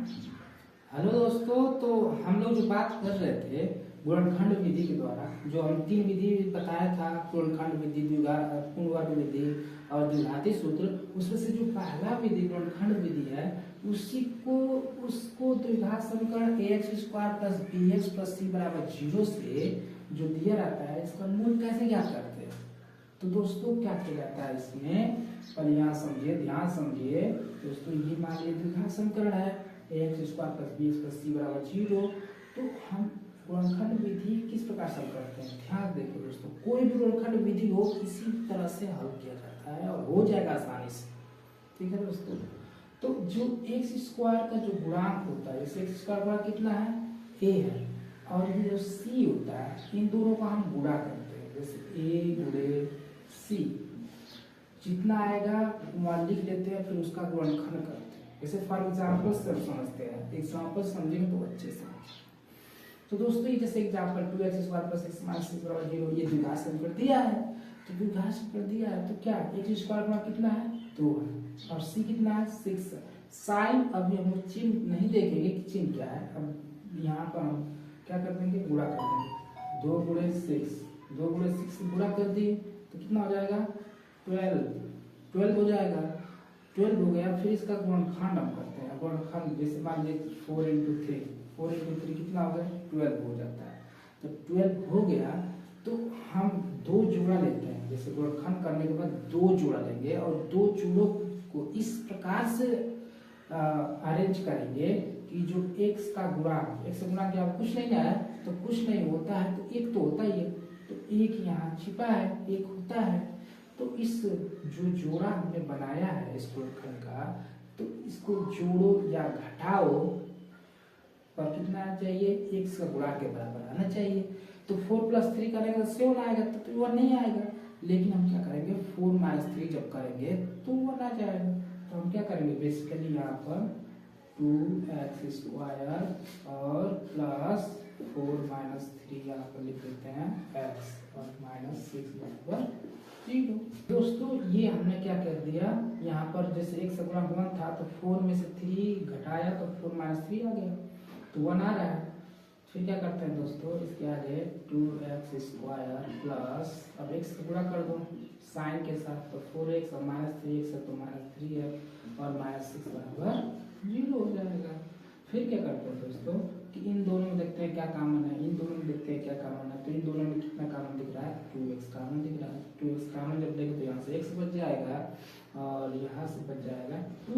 Hello दोस्तों, तो हम लोग जो बात कर रहे थे गुणनखंड विधि के द्वारा, जो हम तीन विधि बताया था, गुणनखंड विधि, पूर्णवर्ग विधि और द्विघाती सूत्र, उसमें से जो पहला विधि गुणनखंड विधि है उसको द्विघात समीकरण ax² plus bx plus c बराबर 0 से जो दिया रहता है, इसका मूल कैसे ज्ञात करते हैं। तो दोस्तों क्या किया जाता है इसमें, पर यहाँ समझिए, ध्यान समझिए दोस्तों। ये मान लीजिए द्विघात समीकरण है ax² plus bx plus c बराबर 0। तो हम गुणनखंड विधि किस प्रकार से हल करते हैं, ध्यान देखो दोस्तों। कोई भी गुणनखंड विधि हो इसी तरह से हल किया जाता है और हो जाएगा आसानी से, ठीक है दोस्तों। तो जो x² का जो गुणांक होता है, जैसे x² गुणा कितना है, a है, और ये जो c होता है, इन दोनों का हम गुणा करते हैं, जैसे a गुणे c, जितना आएगा वहाँ लिख लेते हैं, फिर उसका गुणनखंड करते हैं। जैसे फॉर एग्जाम्पल से समझते हैं, एग्जाम्पल समझेंगे तो अच्छे से। तो दोस्तों ये जैसे example 2x² plus x minus c बराबर 0, ये द्विघात समीकरण दिया है। तो द्विघात समीकरण दिया है तो क्या x² गुणा कितना है, 2 है, और c कितना है, 6 है। साइन अभी हम लोग चिन्ह नहीं देखेंगे कि चिन्ह क्या है। अब यहाँ पर हम क्या कर देंगे, गुणा कर देंगे, 2 गुणे 6 से गुणा कर दिए तो कितना हो जाएगा, 12 हो जाएगा, 12 हो गया। फिर इसका गुणनखंड हम करते हैं, गुणनखंड जैसे मान लीजिए 4 into 3 कितना हो गया, 12 हो जाता है। जब 12 हो गया तो हम 2 जोड़ा लेते हैं, जैसे गुणनखंड करने के बाद 2 जोड़ा लेंगे और 2 जोड़ों को इस प्रकार से अरेंज करेंगे कि जो x का गुणा क्या कुछ नहीं आया तो कुछ नहीं होता है, तो एक तो होता ही है, तो एक यहाँ छिपा है, एक होता है। तो इस जो जोड़ा हमने बनाया है इस गुणनखंड का, तो इसको जोड़ो या घटाओ पर कितना आना चाहिए, x का गुणा के बराबर आना चाहिए। तो 4 + 3 करेंगे तो 7 आएगा, तो 1 नहीं आएगा। लेकिन हम क्या करेंगे, 4 - 3 जब करेंगे तो 1 आ जाएगा। तो हम क्या करेंगे, बेसिकली यहाँ पर 2x² और प्लस 4 - 3 यहाँ पर लिख देते हैं x और -6 बराबर 0। दोस्तों ये हमने क्या कर दिया, यहाँ पर जैसे x गुणा 1 था तो 4 में से 3 घटाया तो 4 - 3 आ गया, तो 1 आ रहा है। फिर क्या करते हैं दोस्तों, इसके आगे 2x² प्लस, अब x का गुणा कर दो साइन के साथ, तो 4x और -3x है तो -3 है और -6 बराबर 0 हो जाएगा। फिर क्या करते हैं दोस्तों कि इन दोनों में देखते हैं क्या कॉमन है, इन दोनों में देखते हैं क्या कॉमन है। तो इन दोनों में कितना कॉमन दिख रहा है, 2x कॉमन दिख रहा है। 2x कॉमन जब देखें तो यहाँ से x बच जाएगा और यहाँ से बच जाएगा 2,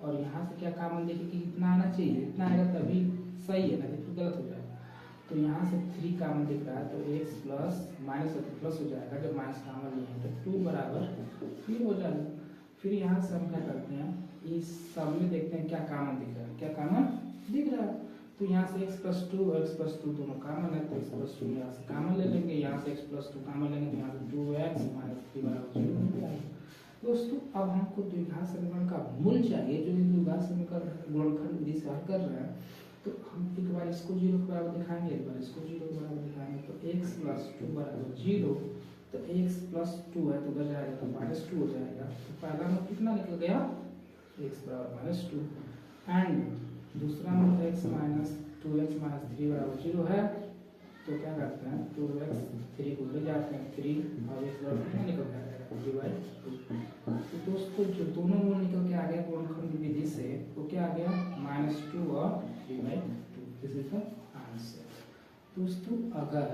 और यहाँ से क्या कॉमन देखें कि इतना आना चाहिए, इतना आएगा तभी सही है, नहीं तो गलत हो जाएगा। तो यहाँ से 3 कॉमन दिख रहा है तो x प्लस माइनस है तो प्लस हो जाएगा, जब माइनस कॉमन लिए हैं तो 2 बराबर 3 हो जाएगा। फिर यहाँ से हम क्या करते हैं, इस सब में देखते हैं क्या कॉमन दिख रहा है, क्या कॉमन दिख रहा है। तो यहाँ से x + 2 दोनों कॉमन है, तो x + 2 यहाँ से कॉमन ले लेंगे, यहाँ से x + 2 कॉमन लेंगे तो यहाँ से 2x - 3 बराबर 0 हो जाएगा। दोस्तों अब हमको द्विघात समीकरण का मूल चाहिए, जो द्विघात समीकरण गुणनखंड विधि से हल कर रहे हैं। तो हम एक बार इसको 0 के बराबर दिखाएंगे, एक बार इसको 0 के बराबर दिखाएंगे। तो x + 2 बराबर 0, तो x + 2 है तो उधर जाएगा तो -2 हो जाएगा। तो पहला में कितना निकल गया, x बराबर -2, एंड दूसरा में x - 2x - 3 बराबर 0 है। तो क्या करते हैं, 2x 3 को ले जाते हैं 3 और x बराबर कितना निकल जाएगा, 3/2। तो दोस्तों जो दोनों मूल निकल के आ गया गुणनखंड विधि से, तो क्या आ गया, -2 और 3/2। This is the answer. दोस्तों अगर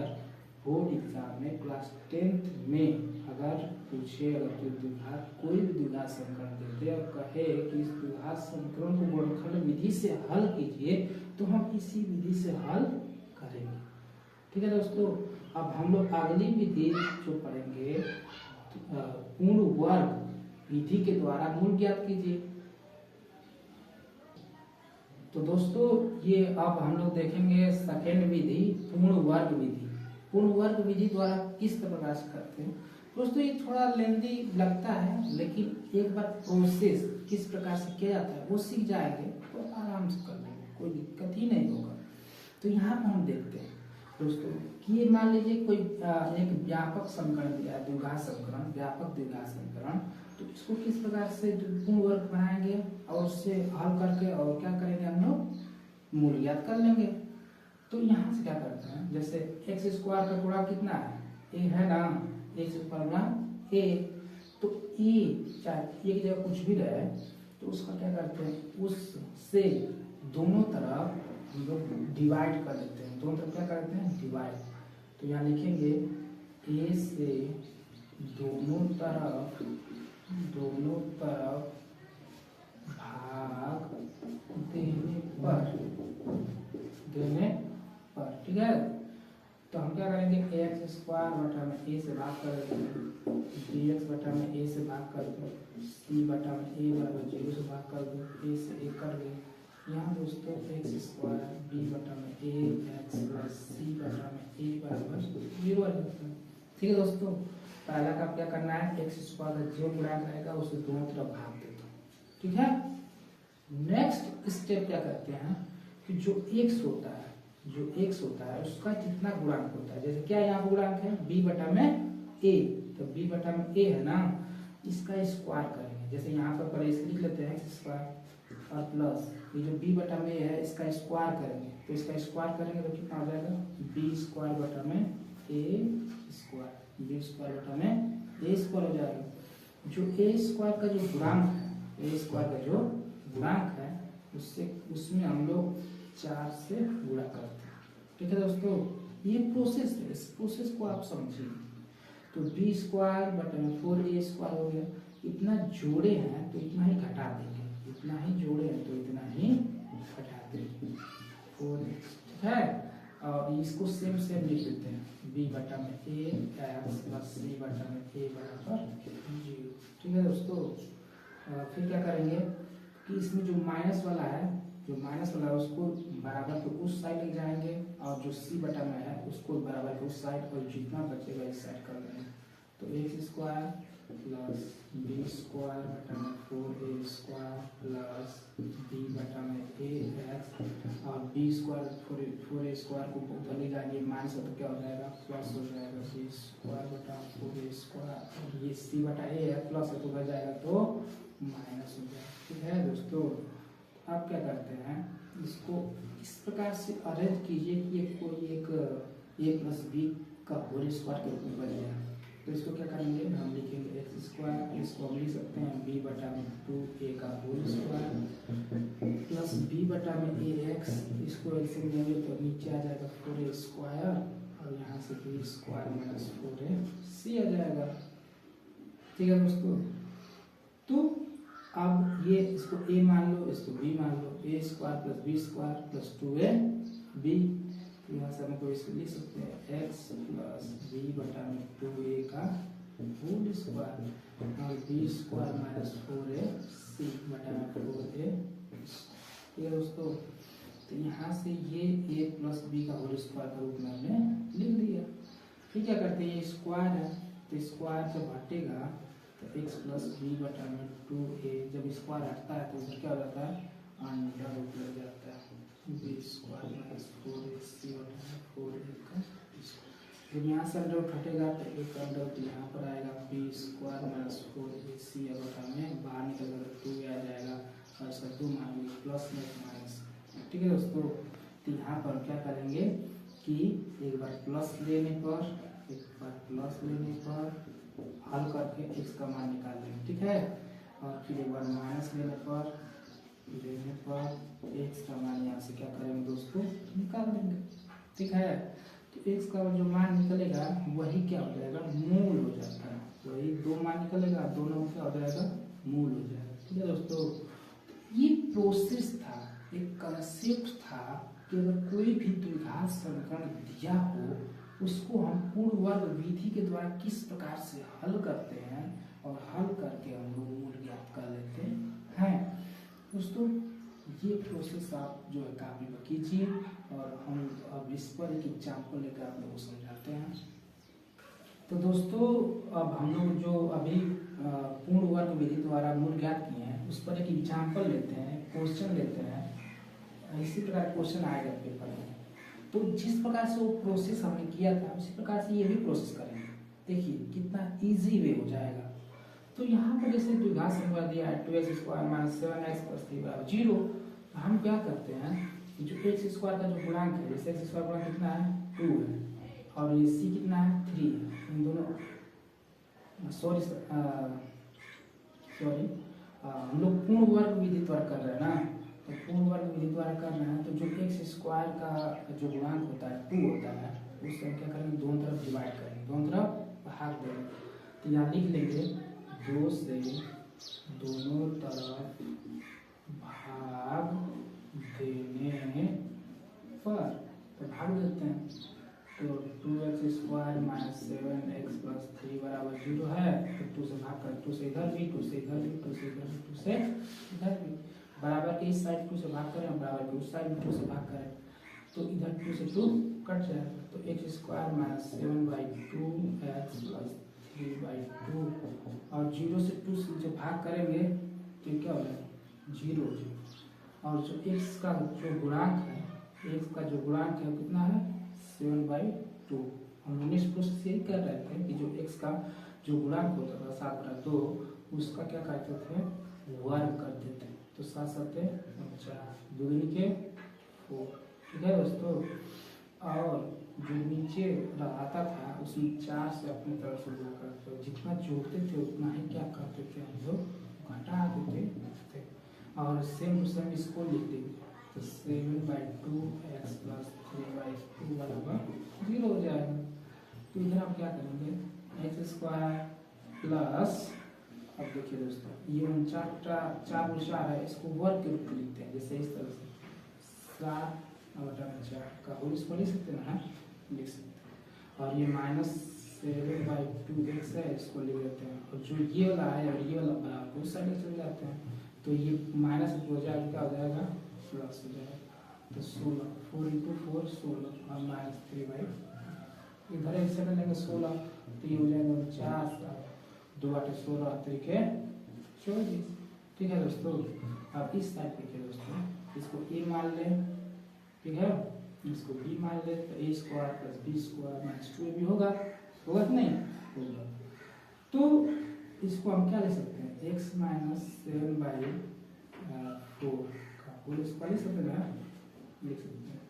बोर्ड एग्जाम में क्लास 10th में अगर पूछे, अगर कोई भी द्विघात समीकरण देते और कहे कि इस द्विघात समीकरण को गुणनखंड विधि से हल कीजिए, तो हम इसी विधि से हल करेंगे, ठीक है दोस्तों। अब हम लोग अगली विधि जो पढ़ेंगे, पूर्ण वर्ग विधि के द्वारा मूल ज्ञात कीजिए। तो दोस्तों ये अब हम लोग देखेंगे सेकेंड विधि, पूर्ण वर्ग विधि। पूर्ण वर्ग विधि द्वारा किस प्रकार से करते हैं दोस्तों, ये थोड़ा लेंदी लगता है, लेकिन एक बार प्रोसेस किस प्रकार से किया जाता है वो सीख जाएंगे तो आराम से कर लेंगे, कोई दिक्कत ही नहीं होगा। तो यहाँ पर हम देखते हैं दोस्तों कि ये मान लीजिए कोई एक व्यापक समीकरण दिया है, द्विघात समीकरण, व्यापक द्विघात समीकरण। तो इसको किस प्रकार से पूर्ण वर्ग बनाएंगे और उससे हल करके और क्या करेंगे हम लोग, मूल ज्ञात कर लेंगे। तो यहाँ से क्या करते हैं, जैसे एक्स स्क्वायर का गुणा कितना है, ए है ना, एक्स स्क्वायर गुणा ए, तो ए चाहे ए की जगह कुछ भी रहे तो उसका क्या करते हैं, उससे दोनों तरफ हम लोग डिवाइड कर देते हैं, दोनों तरफ क्या करते हैं, डिवाइड। तो यहाँ लिखेंगे ए से दोनों तरफ भाग देने पर ठीक है। तो हम क्या करेंगे, एक्स स्क्वायर बटा में ए से भाग कर देंगे, डी एक्स बटा में ए से भाग कर दो, सी बटा में ए बराबर 0 से भाग कर दो, ए से ए कर दो। यहाँ दोस्तों एक्स स्क्वायर बी बटा में ए एक्स प्लस सी बटा में ए बराबर 0 आ जाता है। ठीक है दोस्तों, पहला काम क्या करना है, एक्स स्क्वायर का जो गुणांक रहेगा उसे दोनों तरफ भाग देता हूँ। ठीक है, नेक्स्ट स्टेप क्या करते हैं कि जो एक्स होता है उसका जितना गुणांक होता है, जैसे क्या यहाँ गुणांक है b बटा में a, तो b बटा में a है ना, इसका स्क्वायर करेंगे। जैसे यहाँ पर पहले इसे लिख लेते हैं एक्स स्क्वायर और प्लस ये जो b बटा में a है इसका स्क्वायर करेंगे, तो इसका स्क्वायर करेंगे तो कितना हो जाएगा, b स्क्वायर बटा में a स्क्वायर, b स्क्वायर बटा में a स्क्वायर हो जाएगा। जो a स्क्वायर का जो गुणांक है, a स्क्वायर का जो गुणांक है उसमें हम लोग 4 से गुणा करते हैं। ठीक है दोस्तों, ये प्रोसेस है, इस प्रोसेस को आप समझिए। तो बी स्क्वायर बटा में 4a स्क्वायर हो गया, इतना जोड़े हैं तो इतना ही घटा देंगे, इतना ही जोड़े हैं तो इतना ही घटा देंगे 4x। ठीक है, और इसको सेम लिख देते हैं, b बटा में a x प्लस c बटा में a बराबर 0। ठीक है दोस्तों, फिर क्या करेंगे कि इसमें जो माइनस वाला है उसको बराबर के उस साइड ले जाएंगे, और जो सी बटा में है उसको बराबर के उस साइड, और जितना बचेगा इस साइड कर देंगे। तो x square plus b square बटा में 4a स्क्वायर प्लस बी बटा में a एक्स, और बी स्क्वायर 4a स्क्वायर को उधर ले जाएंगे, माइनस तो क्या हो जाएगा, प्लस हो जाएगा, बी स्क्वायर बटा 4a स्क्वायर, और ये सी बटा a है प्लस है तो उधर जाएगा तो माइनस हो जाएगा। ठीक है दोस्तों, आप क्या करते हैं, इसको इस प्रकार से अरेंज कीजिए कि कोई एक a प्लस बी का होल स्क्वायर के रूप में बन जाए। तो इसको क्या करेंगे, हम लिखेंगे एक्स स्क्वायर, इसको हम लिख सकते हैं b बटा में 2a का होल स्क्वायर प्लस b बटा में a एक्स, इसको एलसीएम लेंगे तो नीचे आ जाएगा 4a स्क्वायर, और यहाँ से b स्क्वायर माइनस 4ac आ जाएगा। ठीक है दोस्तों, तो अब ये इसको a मान लो, इसको b मान लो, a square plus b square plus 2ab, यहाँ से हम तो इसको लिख सकते हैं x प्लस b बटा में 2a का होल स्क्वायर, और b स्क्वायर माइनस 4ac बटा में 4a। ठीक है दोस्तों, तो यहाँ से ये a प्लस b का होल स्क्वायर का रूप में हमने लिख दिया। फिर क्या करते हैं, ये स्क्वायर है तो स्क्वायर जब हटेगा तो x प्लस बी बटा में 2a, जब स्क्वायर हटता है तो उधर क्या हो जाता है, अंडर रूट लग जाता है, बी स्क्वायर माइनस 4ac बटा में 4a का। जब यहाँ से अंडर रूट हटेगा तो एक अंडर रूट यहाँ पर आएगा, बी स्क्वायर माइनस 4ac बटा में बाहर निकल कर 2a आ जाएगा, और इसका 2 मान लीजिए प्लस में माइनस। ठीक है दोस्तों, तो यहाँ पर क्या करेंगे कि एक बार प्लस लेने पर हल करके x का मान निकाल लेंगे। ठीक है, और फिर एक बार माइनस लेने पर x का मान यहाँ से क्या करेंगे दोस्तों, निकाल देंगे। ठीक है, तो x का जो मान निकलेगा वही क्या हो जाएगा, मूल हो जाता है, वही 2 मान निकलेगा, दोनों क्या हो जाएगा, मूल हो जाएगा। ठीक है दोस्तों, ये प्रोसेस था, एक कंसेप्ट था कि अगर कोई भी द्विघात समीकरण दिया हो उसको हम पूर्ण वर्ग विधि के द्वारा किस प्रकार से हल करते हैं, और हल करके हम लोग मूल ज्ञात कर लेते हैं। दोस्तों, ये प्रोसेस आप जो है काफी कीजिए, और हम अब इस पर एक एग्जाम्पल लेकर आप लोगों को समझाते हैं। तो दोस्तों, अब हम लोग जो अभी पूर्ण वर्ग विधि द्वारा मूल ज्ञात किए हैं उस पर एक एग्जाम्पल लेते हैं, क्वेश्चन लेते हैं। इसी प्रकार क्वेश्चन आएगा पेपर में, तो जिस प्रकार से वो प्रोसेस हमने किया था उसी प्रकार से ये भी प्रोसेस करेंगे। देखिए कितना इजी वे हो जाएगा। तो यहाँ पर जैसे द्विघात समीकरण दिया है 2x square minus 7x plus 3 बराबर 0, तो हम क्या करते हैं जो एक्स स्क्वायर का जो गुणांक है, जैसे एक्स स्क्वायर गुणांक कितना है 2 है और ये सी कितना है 3 है, इन दोनों सॉरी हम लोग पूर्ण वर्ग विधि द्वारा कर रहे हैं ना, तो पूर्ण वर्ग विधि द्वारा कर रहे हैं तो जो एक्स स्क्वायर का जो गुणांक होता है 2 होता है उससे क्या करेंगे दोनों तरफ डिवाइड करेंगे, दोनों तरफ भाग देंगे। तो यहाँ लिख लेंगे 2 से दोनों तरफ भाग देने पर, तो भाग देते हैं तो 2x square minus 7x plus 3 बराबर 0 है, तो 2 से भाग कर 2 से इधर भी 2 से इधर भी 2 से इधर भी 2 से इधर भी, बराबर के इस साइड 2 से भाग करें बराबर के उस साइड भी 2 से भाग करें तो इधर 2 से 2 कट जाएगा, तो x square minus 7/2x plus 3/2 और 0 से 2 से जो भाग करेंगे तो क्या हो जाएगा 0 और जो x का जो गुणांक है, x का जो गुणांक है कितना है 7/2। हम 19 प्रोसेस यही कर रहे थे कि जो x का जो गुणांक होता था 7/2 उसका क्या करते थे वर्ग करते थे, तो 7 7 4 2 के 4, ठीक है दोस्तों। और जो नीचे आता था उसमें 4 से अपनी तरफ से गुणा करते थे, जितना जोड़ते थे उतना ही क्या करते थे हम लोग घटा देते थे। और सेम टू सेम इसको लिख देंगे तो 7/2x प्लस 3/2 बराबर 0 हो जाएगा। तो इधर आप क्या करेंगे एक्स स्क्वायर प्लस, अब देखिए दोस्तों ये 4 है, इसको वर्ग के रूप में लिखते हैं, जैसे इस तरह से 7/4 का होल स्क्वायर लिख सकते हैं ना, लिख सकते हैं। और ये माइनस 7/2x है, इसको लिख देते हैं, और जो ये वाला है और ये वाला बराबर उस साइड चले जाते हैं, तो ये माइनस हो जाएगा क्या हो जाएगा प्लस हो जाएगा, तो 16 4 × 4 16 और माइनस 3/, इधर एक सेकंड लेंगे 16 तो ये हो जाएगा 49 2 8 16 3 के 24, ठीक है दोस्तों। अब इस साइड देखिए दोस्तों, इसको a मान लें, ठीक है, इसको b मान लें, तो a square plus b square minus 2ab होगा कि नहीं होगा। तो इसको हम क्या ले सकते हैं x माइनस 7/4 का होल स्क्वायर लिख सकते हैं, लिख सकते हैं,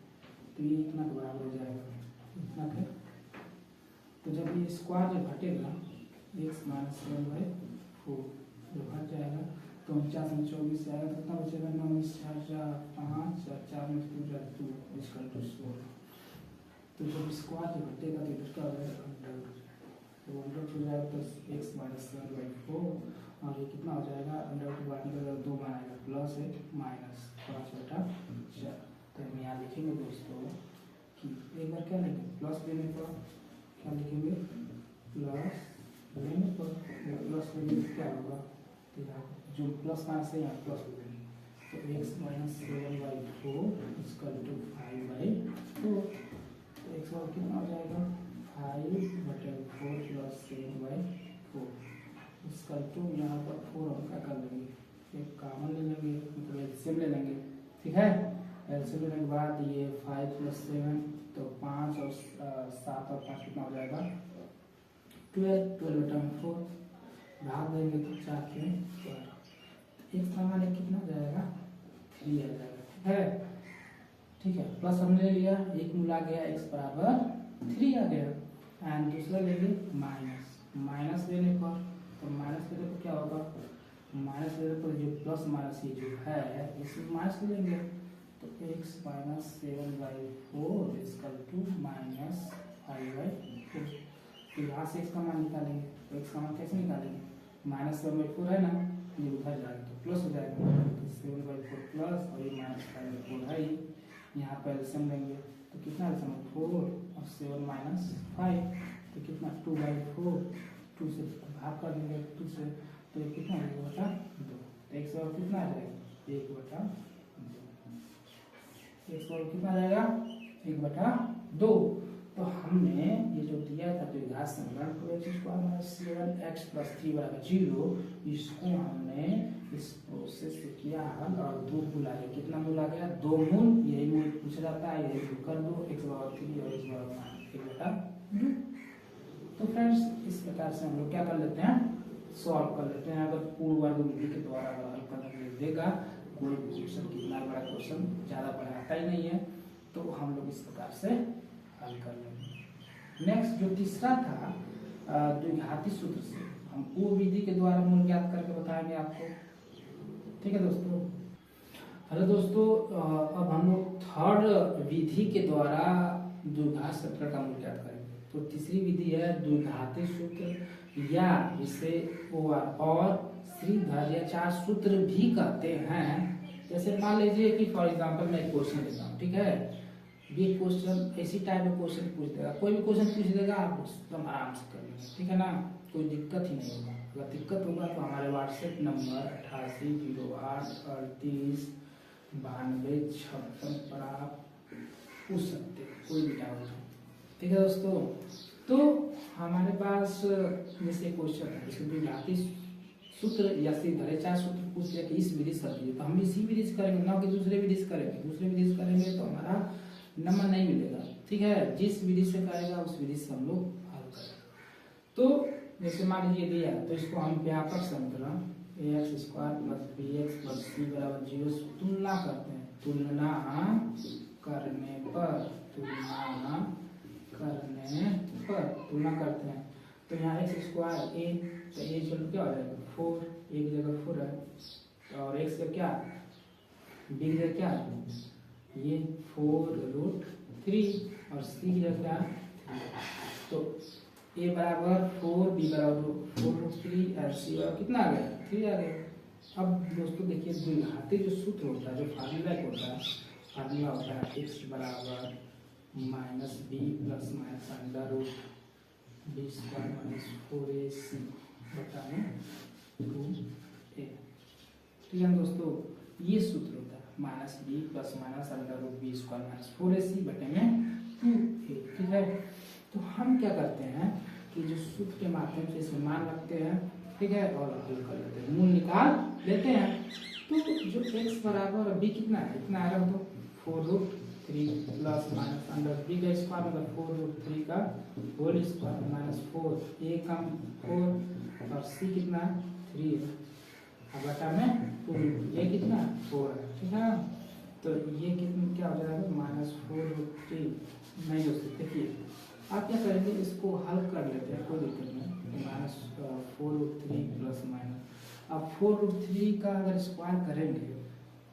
तो ये इतना के बराबर हो जाएगा इतना के, तो जब ये स्क्वायर जब घटेगा x माइनस 7/4 जब घट जाएगा तो 49 में 24 से आएगा, कितना बचेगा 9 4 4 5 4 में 2 इसका 16। तो जब स्क्वायर जब घटेगा तो इधर क्या हो जाएगा अंडर, तो अंडर हो जाएगा तो x माइनस 7/4 और ये कितना हो जाएगा अंडर टू बाकी का 2 बनाएगा प्लस 1 माइनस 5/4। तो हम यहाँ लिखेंगे दोस्तों कि एक बार क्या लिखेंगे प्लस देने पर क्या लिखेंगे प्लस लेने पर, प्लस लेने पर क्या होगा जो प्लस माइनस है यहाँ प्लस हो जाएंगे, तो x माइनस 7/4 इसका 5/4, तो x और कितना हो जाएगा 5/4 प्लस 7/4 इसका 2, यहाँ पर 4 हम क्या कर लेंगे एक कॉमन ले लेंगे, मतलब एलसीएम ले लेंगे, ठीक है। एलसीएम लेने के बाद ये 5 + 7 तो 5 और 7 और 5 कितना हो जाएगा 12/4 भाग देंगे तो 4 के 12, एक सामान कितना हो जाएगा 3 आ जाएगा, ठीक है, ठीक है। प्लस हमने ले लिया, एक मिला गया x बराबर 3 आ गया, एंड दूसरा लेंगे माइनस लेने पर, तो माइनस लेने पर क्या होगा माइनस लेने पर जो प्लस माइनस ये जो है इसमें माइनस ले लेंगे, तो x माइनस 7/4 इसका 2 माइनस 5/4, तो यहाँ से x का मान निकालेंगे, तो x का मान कैसे निकालेंगे माइनस 7/4 है ना, ये उधर जाएगा तो प्लस हो जाएगा, तो 7/4 प्लस और ये माइनस 5/4 है, यहाँ पर एलसीएम लेंगे तो कितना एलसीएम 4 और 7 माइनस 5 तो कितना 2/4, 2 से भाग कर देंगे 2 से, तो ये कितना हो जाएगा 2, तो x और कितना आ जाएगा 1/2, x और कितना आ जाएगा 1/2। तो हमने ये जो दिया था द्विघात समीकरण 2x² - 7x + 3 = 0, इसको हमने इस प्रोसेस से किया हल और 2 मूल आ गया, कितना मूल आ गया 2 मूल, यही मूल पूछा जाता है, यही कर दो x/3 और x/1 1/2। तो फ्रेंड्स इस प्रकार से हम लोग क्या कर लेते हैं सॉल्व कर लेते हैं। अगर पूर्ण वर्ग विधि के द्वारा अगर हल करने के लिए देगा कोई भी क्वेश्चन कितना बड़ा क्वेश्चन ज़्यादा बड़ा आता ही नहीं है, तो हम लोग इस प्रकार से हल कर लेंगे। नेक्स्ट जो तीसरा था द्विघाती सूत्र से हम वो विधि के द्वारा मूल ज्ञात करके बताएंगे आपको। ठीक है दोस्तों। हेलो दोस्तों, अब हम लोग थर्ड विधि के द्वारा द्विघात सूत्र का मूल ज्ञात करेंगे। तो तीसरी विधि है द्विघाती सूत्र या इसे और श्रीधर या चार सूत्र भी कहते हैं। जैसे मान लीजिए कि फॉर एग्जांपल मैं एक क्वेश्चन लेता हूँ, ठीक है, ये क्वेश्चन ऐसी टाइप का क्वेश्चन पूछ देगा, कोई भी क्वेश्चन पूछ देगा, आप एकदम आराम से कर लेंगे, ठीक है ना, कोई दिक्कत ही नहीं होगा। अगर दिक्कत होगा तो हमारे व्हाट्सएप नंबर 8808389256 पर आप पूछ सकते हैं कोई भी डाउट हो। ठीक है दोस्तों। तो हमारे पास जैसे क्वेश्चन है, इसमें द्विघाती सूत्र या श्रीधर चार सूत्र पूछ लिया कि इस विधि से समझिए, तो हम इसी विधि से करेंगे ना कि दूसरे विधि से करेंगे। दूसरे विधि से करेंगे तो हमारा नंबर नहीं मिलेगा। ठीक है, जिस विधि से करेगा उस विधि से हम लोग हल करेंगे। तो जैसे मान लीजिए दिया, तो इसको हम व्यापक समीकरण ax² + bx + c = 0 तुलना करते हैं। तुलना करने पर तुलना करते हैं तो यहाँ x² a, तो a चलो क्या हो जाएगा 4, एक जगह 4 है, और x का क्या b की जगह क्या है ये 4√3 और c की जगह क्या 3। तो a बराबर 4, b बराबर 4√3 और c बराबर कितना आ गया 3 आ गया। अब दोस्तों देखिए द्विघाती जो सूत्र होता है, जो फार्मूला होता है, फार्मूला होता है x बराबर -b + -√b² - 4ac बटा 2a। ठीक है दोस्तों, ये सूत्र होता है -b + -√b² - 4ac बटे में 2a। ठीक है, तो हम क्या करते हैं कि जो सूत्र के माध्यम से इसमें मान रखते हैं, ठीक है, और हल कर लेते हैं, मूल निकाल लेते हैं। तो जो x बराबर b कितना है, इतना आ रहा है, तो 4√3 + -√b² मतलब 4√3 का होल स्क्वायर -4, a का 4 और c कितना 3 है, अब बटा में 2, ये कितना 4 है। ठीक है, तो ये कितना क्या हो जाएगा -4√3। नहीं दोस्तों देखिए, आप क्या करेंगे, इसको हल कर लेते हैं, कोई दिक्कत नहीं। -4√3 ± अब 4√3 का अगर स्क्वायर करेंगे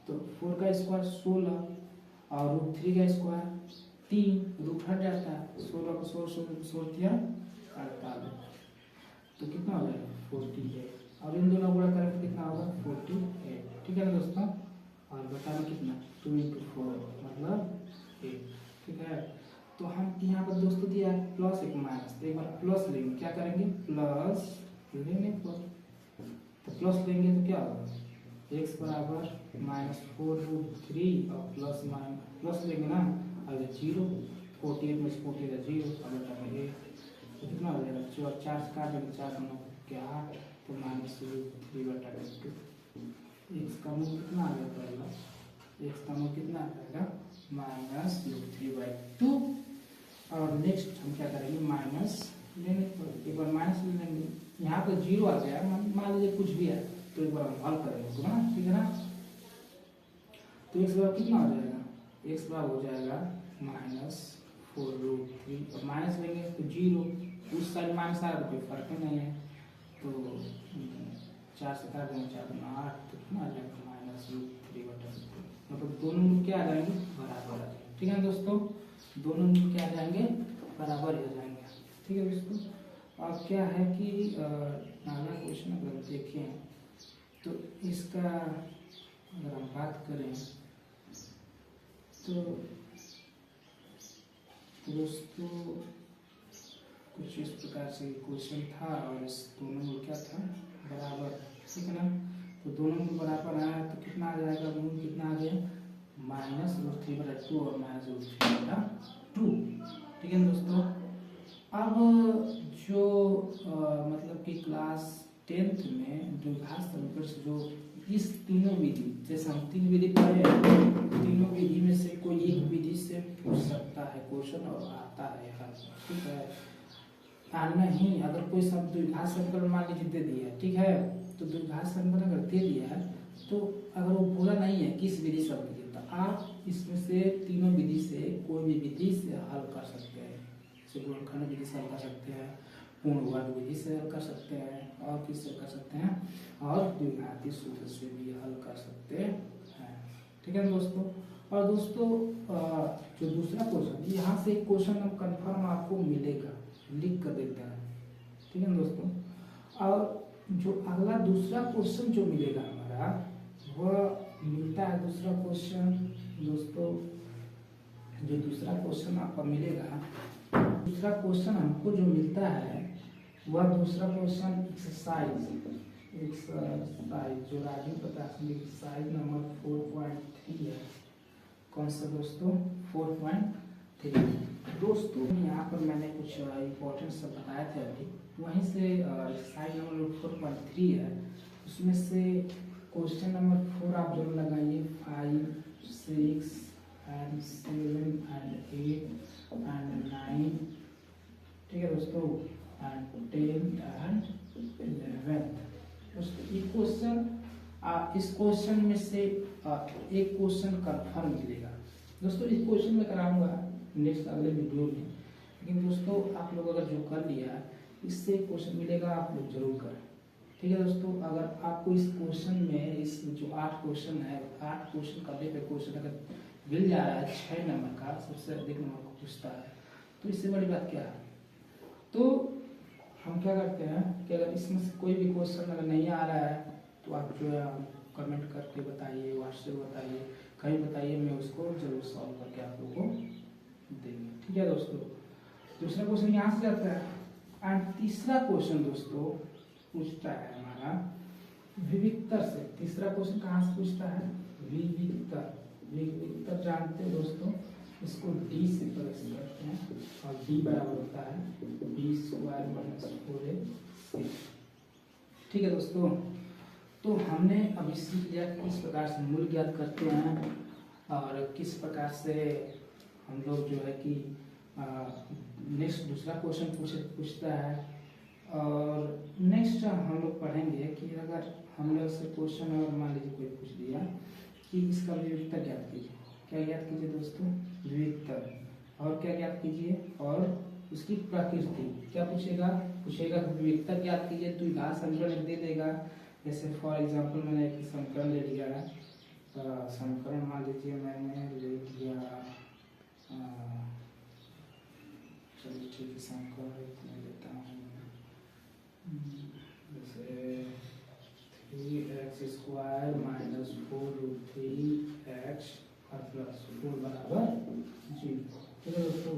तो 4 का स्क्वायर 16 और √3 का स्क्वायर 3, रूट हट जाता है, 16 को 16 तो कितना हो जाएगा 48, और इन दोनों गुणा करें तो कितना होगा 48। ठीक है ना दोस्तों, और बता में कितना 2 × 4 मतलब 8। ठीक है, तो हम यहाँ पर दोस्तों दिया है प्लस एक माइनस, तो एक बार प्लस लेंगे, क्या करेंगे प्लस लेंगे, तो प्लस लेंगे तो क्या होगा x बराबर -4√3 और प्लस लेंगे ना, अगर 0, 48 में से 48 0, अब बटा में 1, तो कितना हो जाएगा 4 से काट देंगे, 4 9 क्या 8, तो -√3 बटा 2। x का मूल कितना आ गया पहला, x का मूल कितना आ जाएगा -√3/2। और नेक्स्ट हम क्या करेंगे माइनस लेने पर, एक बार माइनस ले लेंगे, यहाँ पे 0 आ गया, मान लीजिए कुछ भी है, तो एक बार हम हल करेंगे ना, ठीक है ना। तो x बराबर कितना हो जाएगा, x बराबर हो जाएगा -4√3 और माइनस लेंगे तो 0, उस साइड माइनस आ रहा तो कोई फर्क ही नहीं है, तो 4 से काट देंगे, 4 × 8, तो कितना आ जाएगा -√3/2, मतलब दोनों क्या आ जाएंगे बराबर आ जाएंगे। ठीक है दोस्तों, दोनों क्या आ जाएंगे बराबर हो जाएंगे। ठीक है दोस्तों, अब क्या है कि अगला क्वेश्चन अगर देखें तो इसका अगर हम बात करें तो दोस्तों कुछ इस प्रकार से क्वेश्चन था, और इस दोनों में क्या था बराबर। ठीक है ना, तो दोनों में बराबर आया तो कितना आ जाएगा, मूल कितना आ गया -√3/2 और -√3/2। ठीक है दोस्तों, अब जो मतलब कि क्लास 10th में द्विघात समीकरण से जो इस तीनों विधि, जैसे हम 3 विधि पढ़े हैं, तीनों विधि में से कोई एक विधि से पूछ सकता है क्वेश्चन और आता है हल। ठीक है, नहीं अगर कोई सब द्विघात समीकरण मान लीजिए दे दिया है, ठीक है, तो द्विघात समीकरण अगर दे दिया है तो अगर वो पूरा नहीं है किस विधि से हल कीजिए, तो आप इसमें से तीनों विधि से कोई भी विधि से हल कर सकते हैं। जैसे गुणनखंड विधि से हल कर सकते हैं, पूर्ण वर्ग विधि से हल कर सकते हैं, और किससे कर सकते हैं, और द्विघाती सूत्र से भी हल कर सकते हैं। ठीक है दोस्तों। और दोस्तों जो दूसरा क्वेश्चन, यहाँ से एक क्वेश्चन हम कंफर्म आपको मिलेगा, लिख कर देते हैं। ठीक है दोस्तों। और जो अगला दूसरा क्वेश्चन जो मिलेगा हमारा, वह मिलता है दूसरा क्वेश्चन दोस्तों, जो दूसरा क्वेश्चन आपको मिलेगा, दूसरा क्वेश्चन हमको जो मिलता है वह दूसरा क्वेश्चन एक्सरसाइज जो राजीव प्रकाश में एक्सरसाइज नंबर 4.3 है। कौन सा दोस्तों? 4.3। दोस्तों यहाँ पर मैंने कुछ इम्पोर्टेंट सब बताए थे अभी, वहीं से एक्सरसाइज नंबर 4.3 है, उसमें से क्वेश्चन नंबर 4 आप जरूर लगाइए। 5, 6 and 7 and 8 and 9, ठीक है दोस्तों, and 10 and 11। दोस्तों ये क्वेश्चन, इस क्वेश्चन में से एक क्वेश्चन कंफर्म मिलेगा। दोस्तों इस क्वेश्चन में कराऊंगा नेक्स्ट अगले वीडियो में, लेकिन दोस्तों आप लोग अगर जो कर लिया इससे क्वेश्चन मिलेगा, आप लोग जरूर करें। ठीक है दोस्तों। अगर आपको इस क्वेश्चन में, इस जो 8 क्वेश्चन है, 8 क्वेश्चन करने पे क्वेश्चन अगर मिल जा रहा है 6 नंबर का, सबसे अधिक नंबर को पूछता है, तो इससे बड़ी बात क्या है। तो हम क्या करते हैं कि अगर इसमें से कोई भी क्वेश्चन अगर नहीं आ रहा है तो आप जो है कमेंट करके बताइए, व्हाट्सएप बताइए, कहीं बताइए, मैं उसको जरूर सॉल्व करके आप लोगों को देंगे। ठीक है दोस्तों। दूसरा क्वेश्चन यहाँ से जाता है। एंड तीसरा क्वेश्चन दोस्तों पूछता है हमारा विविक्तर से। तीसरा क्वेश्चन कहाँ से पूछता है? विविक्तर। विविक्तर जानते हो दोस्तों, इसको डी से प्रश्न करते हैं, और डी बराबर होता है बी स्क्वायर माइनस 4ac। ठीक है दोस्तों। तो हमने अभी सीख लिया कि किस प्रकार से मूल ज्ञात करते हैं, और किस प्रकार से हम लोग जो है कि नेक्स्ट दूसरा क्वेश्चन पूछता है। और नेक्स्ट हम लोग पढ़ेंगे कि अगर हम लोग से क्वेश्चन अगर मान लीजिए कोई पूछ दिया कि इसका विविक्तर ज्ञात कीजिए, क्या ज्ञात कीजिए दोस्तों? विविक्तर। और क्या ज्ञात कीजिए? और उसकी प्रकृति। क्या पूछेगा? पूछेगा विविक्तर ज्ञात कीजिए, तो द्विघात समीकरण दे देगा। जैसे फॉर एग्जांपल मैंने एक समीकरण ले लिया है, समीकरण मान लीजिए मैंने ले लिया, चलिए ठीक है, समीकरण मैं लेता हूँ, जैसे 3x² माइनस 4√3x और प्लस 4 बराबर 0। ठीक है दोस्तों,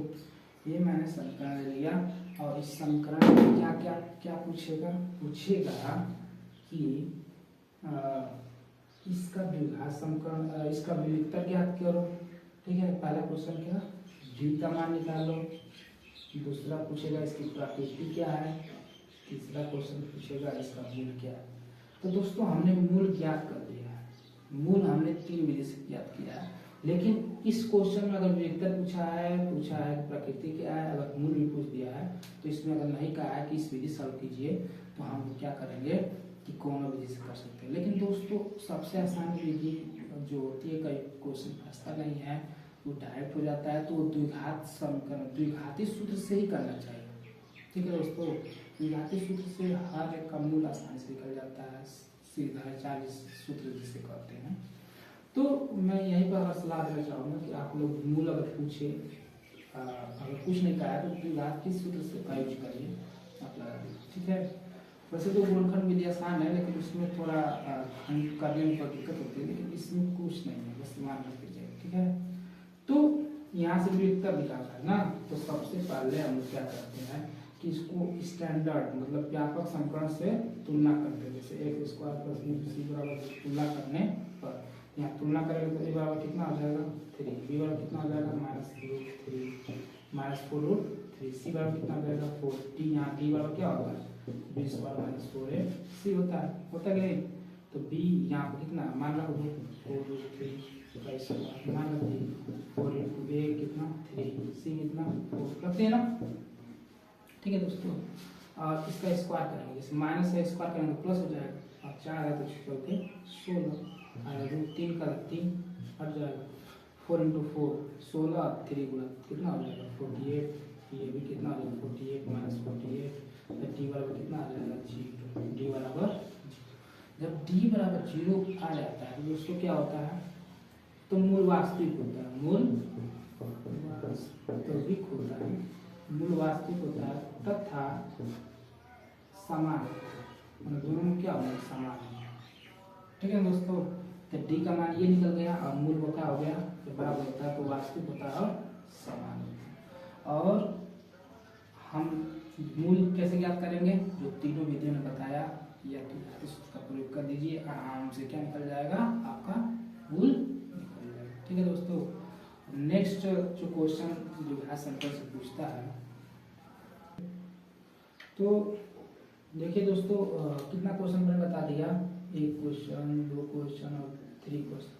ये मैंने समीकरण ले लिया। और इस समीकरण में क्या क्या क्या पूछेगा? पूछेगा कि इसका द्विघात समीकरण, इसका विविक्तर ज्ञात करो। ठीक है, पहला क्वेश्चन क्या? v का मान निकालो। दूसरा पूछेगा इसकी प्रकृति क्या है। तीसरा क्वेश्चन पूछेगा इसका मूल क्या है। तो दोस्तों हमने मूल ज्ञात कर दिया है। मूल हमने 3 विधि से ज्ञात किया है, लेकिन इस क्वेश्चन में अगर विविक्तर पूछा है प्रकृति क्या है, अगर मूल भी पूछ दिया है, तो इसमें अगर नहीं कहा है कि इस विधि से हल कीजिए, तो हम क्या करेंगे कि कौन विधि से कर सकते हैं। लेकिन दोस्तों सबसे आसान विधि जो होती है, कई क्वेश्चन फंसता नहीं है, वो डायरेक्ट हो जाता है, तो वो द्विघात समीकरण, द्विघाती सूत्र से ही करना चाहिए। ठीक है दोस्तों, द्विघाती सूत्र से हर एक का मूल आसानी से निकल जाता है, सीधा 40 सूत्र जिसे कहते हैं। तो मैं यहीं पर सलाह देना चाहूँगा कि आप लोग मूल अगर पूछे, अगर कुछ नहीं कहा है तो द्विघाती सूत्र से का यूज करिए, आप लगा दीजिए। ठीक है। वैसे तो गुणनखंड विधि आसान है, लेकिन उसमें थोड़ा खंड करने में दिक्कत होती है, लेकिन इसमें कुछ नहीं है, बस मान रख लीजिए। ठीक है। तो यहाँ से विविक्तर निकालना है ना, तो सबसे पहले हम लोग क्या करते हैं कि इसको स्टैंडर्ड मतलब व्यापक समीकरण से तुलना करते हैं। जैसे x² + b बराबर तुलना करने पर यहाँ तुलना करेंगे तो a बराबर कितना हो जाएगा 3, b बराबर कितना हो जाएगा -3 -4√3, c बराबर कितना हो जाएगा 4, d यहाँ d बराबर क्या होगा b² - 4ac होता है कि नहीं। तो b यहाँ पर कितना मान लो 4√3 मान लो 4 × a कितना 3, c कितना 4 रखते हैं ना। ठीक है दोस्तों। और इसका स्क्वायर करेंगे, जैसे माइनस का स्क्वायर करेंगे तो प्लस हो जाएगा, और 4 है तो 6 के 16 आया, 2 3 का 3 हट जाएगा, 4 इंटू 4 16, 3 गुना कितना हो जाएगा 48, ये भी कितना हो जाएगा 48 माइनस 48, तो डी बराबर कितना आ जाएगा 0, डी बराबर, जब डी बराबर 0 आ जाता है तो उसको क्या होता है, तो मूल वास्तविक होता है, मूल वास्तविक होता है, मूल वास्तविक होता है तथा समान, मतलब दोनों में क्या होगा समान, ठीक है दोस्तों। तो डी का मान ये निकल गया और मूल वो क्या हो गया तो बराबर होता है, तो वास्तविक होता है और समान होता है। और हम मूल कैसे ज्ञात करेंगे, जो तीनों विधियों ने बताया, या तो सूत्र का प्रयोग कर दीजिए, आराम से क्या निकल जाएगा आपका मूल निकल जाएगा, ठीक है दोस्तों। नेक्स्ट जो क्वेश्चन द्विघात समतल से पूछता है, तो देखिए दोस्तों कितना क्वेश्चन मैंने बता दिया, 1 क्वेश्चन 2 क्वेश्चन और 3 क्वेश्चन,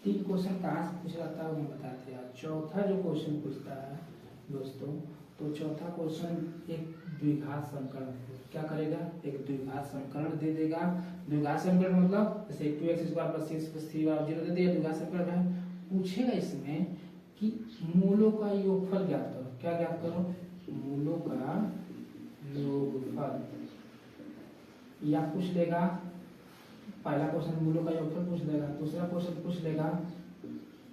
3 क्वेश्चन कहाँ से पूछा जाता है वो बता दिया। चौथा जो क्वेश्चन पूछता है दोस्तों, तो चौथा क्वेश्चन एक द्विघात समीकरण क्या करेगा, एक द्विघात समीकरण दे देगा। द्विघात समीकरण मतलब जैसे 2x² + 6 + 3y 0 दे दिया, द्विघात समीकरण है। पूछेगा इसमें कि मूलों का योगफल ज्ञात करो, क्या ज्ञात करो, मूलों का योगफल, या पूछ लेगा, पहला क्वेश्चन मूलों का योगफल पूछ लेगा, दूसरा क्वेश्चन पूछ लेगा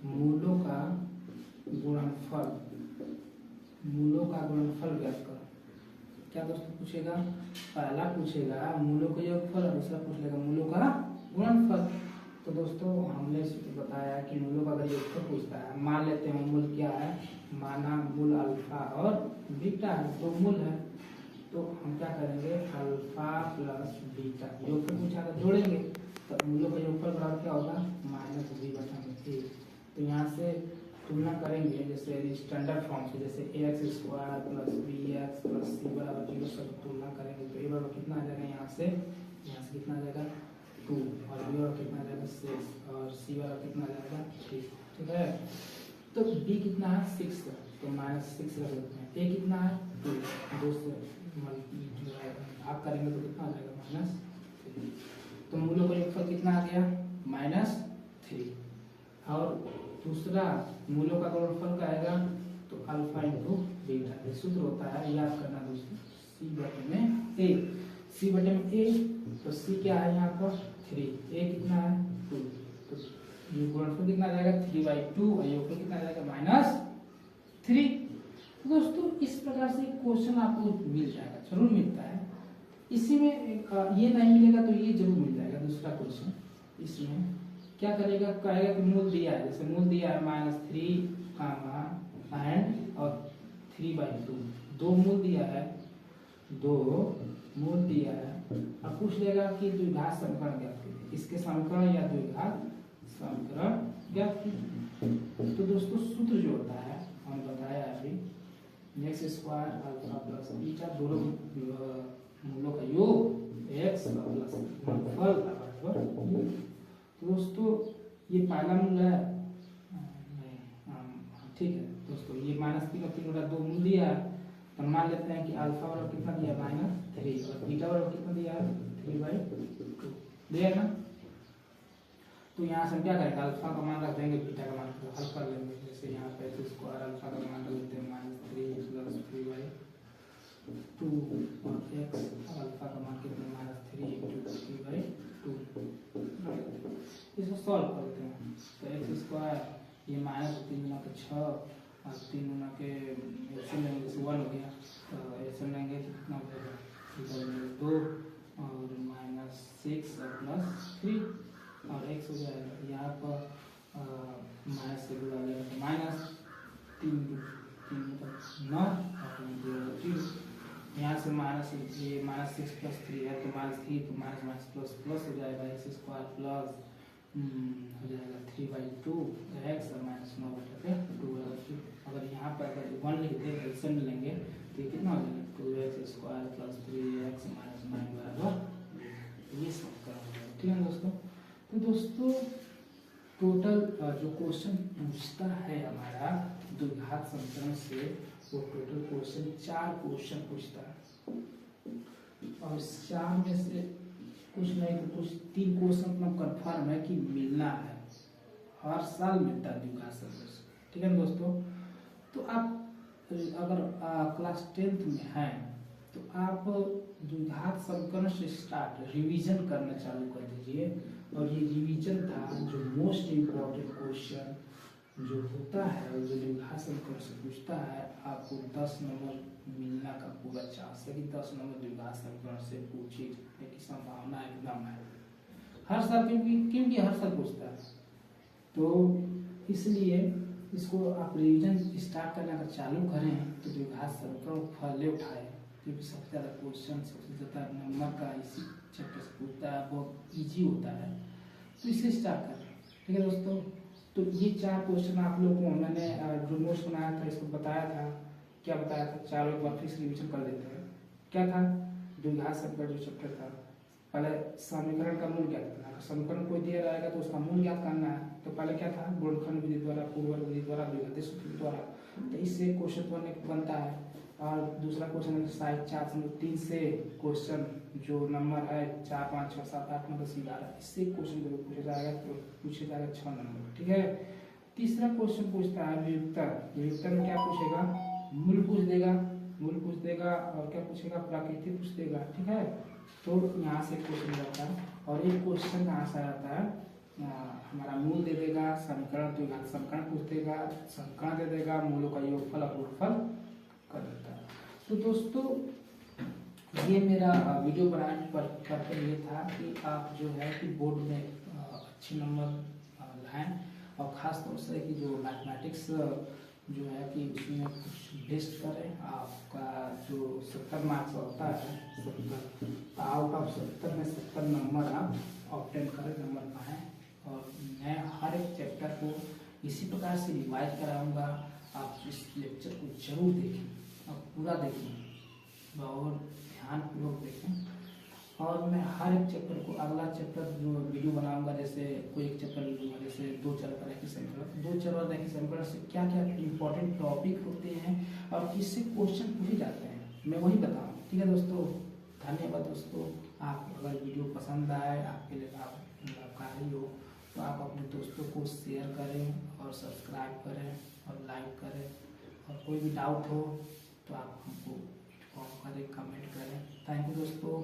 मूलों का गुणनफल, मूलों का गुणनफल ज्ञात करो। क्या दोस्तों पूछेगा, पहला पूछेगा मूलों का योगफल और दूसरा पूछ लेगा मूलों का गुणनफल। तो दोस्तों हमने बताया कि मूलों का अगर योगफल पूछता है, मान लेते हैं मूल क्या है, माना मूल अल्फा और बीटा है, तो मूल है, तो हम क्या करेंगे अल्फा प्लस बीटा, योगफल पूछा तो जोड़ेंगे, तो मूलों का योगफल बराबर क्या होगा -b/a। तो यहाँ से तुलना करेंगे जैसे स्टैंडर्ड फॉर्म से, जैसे ax² + bx + c = 0 सब तुलना करेंगे, तो a बराबर कितना आ जाएगा, यहाँ से कितना आ जाएगा 2, और b बराबर कितना आ जाएगा 6, और c बराबर कितना आ जाएगा 3, ठीक है। तो b कितना है 6, तो -6 रख लेते हैं, a कितना है 2, 2 से भाग करेंगे तो कितना आ जाएगा -3, तो मूलों का योगफल कितना आ गया -3, और दूसरा मूलों का गुणनफल का आएगा तो अल्फा इंटू बीटा, सूत्र होता है याद करना दोस्तों, c/a, c/a, तो c क्या है यहाँ पर 3, a कितना है 2, तो ये गुणनफल कितना आ जाएगा 3/2 और योगफल कितना आ जाएगा -3। दोस्तों इस प्रकार से क्वेश्चन आपको मिल जाएगा, जरूर मिलता है। इसी में ये नहीं मिलेगा तो ये जरूर मिल जाएगा दूसरा क्वेश्चन। इसमें क्या करेगा, कहेगा कि मूल दिया है, जैसे मूल दिया है -3 एंड और 3/2, 2 मूल दिया है, 2 मूल दिया है, अब पूछ लेगा कि द्विघात समीकरण ज्ञात कीजिए, इसके समीकरण या द्विघात समीकरण ज्ञात कीजिए। तो दोस्तों सूत्र जो होता है हमने बताया अभी, x² अल्फा प्लस बीटा, दोनों मूलों का योग x प्लस गुणनफल बराबर। तो दोस्तों ये पहला मूल है, ठीक है दोस्तों, ये -3 और 3 2 मूल दिया है, तो मान लेते हैं कि अल्फा बराबर कितना दिया -3 और बीटा बराबर कितना दिया है 3/2 दिया ना। तो यहाँ से हम क्या करेंगे, अल्फा का मान रख देंगे, बीटा का मान हल कर लेंगे, जैसे यहाँ पे x² अल्फा का मान रख लेते हैं -3 + 3/2 और x अल्फा का मान कितना -3 × 3/2, इसको सॉल्व करते हैं। तो x² ये -3 × 6 और 3 के एलसीएम लेंगे, जैसे 1 हो गया, तो एलसीएम लेंगे तो कितना हो जाएगा 2 और -6 और +3 और x हो जाएगा यहाँ पर माइनस से गुणा जाएगा तो -3 मतलब 9 और 0, यहाँ से माइनस ये -6 + 3 है तो -3, तो माइनस प्लस हो जाएगा, x² प्लस हो जाएगा 3/2 x और -9/2। अगर यहाँ पर अगर 1 लिख दे एलसीएम लेंगे तो ये कितना हो जाएगा 2x² + 3x - 9 बराबर, ये सब करेंगे, ठीक है दोस्तों। तो दोस्तों टोटल जो क्वेश्चन पूछता है हमारा द्विघात समीकरण से, वो टोटल क्वेश्चन 4 क्वेश्चन पूछता है, और 4 में से कुछ नहीं तो कुछ 3 क्वेश्चन अपना कन्फर्म है कि मिलना है, हर साल मिलता है द्विघात समीकरण से। ठीक है दोस्तों, तो आप अगर क्लास 10th में हैं तो आप द्विघात समीकरण से स्टार्ट रिवीजन करना चालू कर दीजिए। और ये रिवीजन था जो मोस्ट इम्पोर्टेंट क्वेश्चन जो होता है, जो द्विघात समीकरण से पूछता है, आपको 10 नंबर मिलना का पूरा चांस है कि 10 नंबर द्विघात समीकरण से पूछे जाने की संभावना एकदम है हर साल, क्योंकि हर साल पूछता है। तो इसलिए इसको आप रिवीजन स्टार्ट करना अगर चालू करें तो द्विघात समीकरण फले उठाए, क्योंकि सबसे ज़्यादा क्वेश्चन सबसे ज़्यादा नंबर का इसी चैप्टर से पूछता है, बहुत इजी होता है, तो इसे स्टार्ट करें। ठीक है दोस्तों, तो ये 4 क्वेश्चन आप लोग को मैंने जो नोट्स बनाया था इसको बताया था, क्या बताया था, चारों एक बार फिर से रिविजन कर देते हैं। क्या था, द्विघात समीकरण जो चैप्टर था, पहले समीकरण का मूल ज्ञात करना है। समीकरण कोई दिया रहेगा तो उसका मूल ज्ञात करना है। तो पहले क्या था, गुणनखंड विधि द्वारा, पूर्ववर्ग विधि द्वारा, द्विघात सूत्र द्वारा, तो इससे क्वेश्चन बनता है। और दूसरा क्वेश्चन एक्सरसाइज 4.3 से क्वेश्चन जो नंबर है 4, 5, 6, 7, 8, 9, 10, 11, इससे क्वेश्चन जब पूछा जाएगा तो पूछे जाएगा 6 नंबर। ठीक है, तीसरा क्वेश्चन पूछता है वियुक्तन। वियुक्तन में क्या पूछेगा, मूल पूछ देगा और क्या पूछेगा, प्रकृति पूछ देगा। ठीक है, तो यहाँ से क्वेश्चन जाता है और एक क्वेश्चन कहाँ से आता है, हमारा मूल दे देगा, समीकरण द्विघात समीकरण पूछ देगा, समीकरण दे देगा, मूलों का योगफल और गुणनफल कर देता है। तो दोस्तों ये मेरा वीडियो बनाने पर ये था कि आप जो है कि बोर्ड में अच्छे नंबर लाएं, और ख़ास तौर से कि जो मैथमेटिक्स जो है कि उसमें कुछ बेस्ट करें। आपका जो 70 मार्क्स होता है, 70 आउट ऑफ 70 में 70 नंबर आप ऑब्टेन करें, नंबर पाएँ। और मैं हर एक चैप्टर को इसी प्रकार से रिवाइज कराऊंगा। आप इस लेक्चर को जरूर देखें और पूरा देखें और ध्यानपूर्वक देखें। और मैं हर एक चैप्टर को, अगला चैप्टर जो वीडियो बनाऊंगा, जैसे कोई एक चैप्टर ले लूँगा, जैसे 2 चरवर रैखिक समीकरण, 2 चरवर रैखिक समीकरण से क्या क्या इंपॉर्टेंट टॉपिक होते हैं और किससे क्वेश्चन पूछे जाते हैं, मैं वही बताऊँ। ठीक है दोस्तों, धन्यवाद दोस्तों। आप अगर वीडियो पसंद आए, आपके लिए लाभकारी हो, तो आप अपने दोस्तों को शेयर करें और सब्सक्राइब करें और लाइक करें। और कोई भी डाउट हो तो आप हमको इन्फॉर्म करें, कमेंट करें। थैंक यू दोस्तों।